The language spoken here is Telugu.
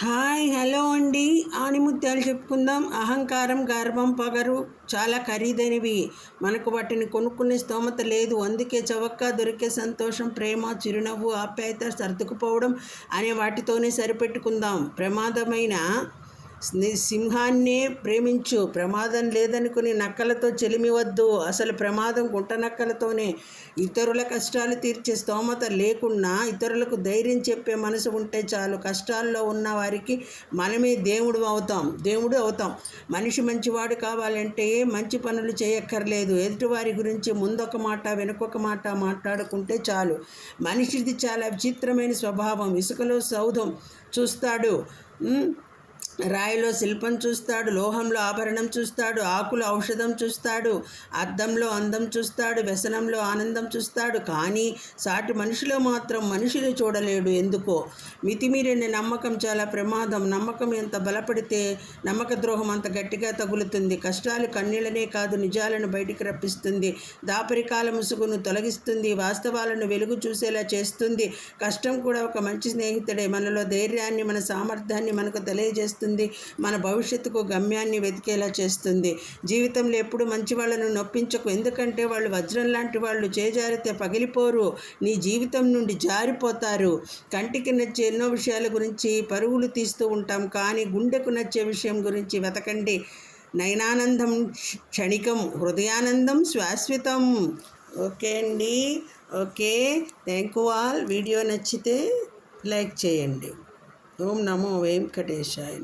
హాయ్ హలో అండి. ఆణిముత్యాలు చెప్పుకుందాం. అహంకారం, గర్వం, పగరు చాలా ఖరీదైనవి. మనకు వాటిని కొనుక్కునే స్తోమత లేదు. అందుకే చవక దొరికే సంతోషం, ప్రేమ, చిరునవ్వు, ఆప్యాయత, సర్దుకుపోవడం అనే వాటితోనే సరిపెట్టుకుందాం. ప్రమాదమైన సింహాన్నే ప్రేమించు, ప్రమాదం లేదనుకుని నక్కలతో చెలిమివద్దు. అసలు ప్రమాదం గుంట నక్కలతోనే. ఇతరుల కష్టాలు తీర్చే స్తోమత లేకున్నా ఇతరులకు ధైర్యం చెప్పే మనసు ఉంటే చాలు. కష్టాల్లో ఉన్న వారికి మనమే దేవుడు అవుతాం. మనిషి మంచివాడు కావాలంటే మంచి పనులు చేయక్కర్లేదు. ఎదుటివారి గురించి ముందొక మాట వెనుకొక మాట మాట్లాడుకుంటే చాలు. మనిషిది చాలా విచిత్రమైన స్వభావం. ఇసుకలో సౌధం చూస్తాడు, రాయిలో శిల్పం చూస్తాడు, లోహంలో ఆభరణం చూస్తాడు, ఆకులో ఔషధం చూస్తాడు, అద్దంలో అందం చూస్తాడు, వ్యసనంలో ఆనందం చూస్తాడు. కానీ సాటి మనిషిలో మాత్రం మనిషిని చూడలేడు. ఎందుకో? మితిమీరిన నమ్మకం చాలా ప్రమాదం. నమ్మకం ఎంత బలపడితే నమ్మక ద్రోహం అంత గట్టిగా తగులుతుంది. కష్టాలు కన్నీళ్ళనే కాదు, నిజాలను బయటికి రప్పిస్తుంది. దాపరికాల ముసుగును తొలగిస్తుంది, వాస్తవాలను వెలుగు చూసేలా చేస్తుంది. కష్టం కూడా ఒక మంచి స్నేహితుడే. మనలో ధైర్యాన్ని, మన సామర్థ్యాన్ని మనకు తెలియజేస్తుంది. మన భవిష్యత్తుకు గమ్యాన్ని వెతికేలా చేస్తుంది. జీవితంలో ఎప్పుడు మంచి వాళ్ళను నొప్పించకు. ఎందుకంటే వాళ్ళు వజ్రం లాంటి వాళ్ళు. చేజారితే పగిలిపోరు, నీ జీవితం నుండి జారిపోతారు. కంటికి నచ్చే ఎన్నో విషయాల గురించి పరుగులు తీస్తూ ఉంటాం, కానీ గుండెకు నచ్చే విషయం గురించి వెతకండి. నయనానందం క్షణికం, హృదయానందం శాశ్వతం. ఓకే అండి. Okay, thank you all. Video నచ్చితే లైక్ చేయండి. ఓం నమో వెంకటేశాయ.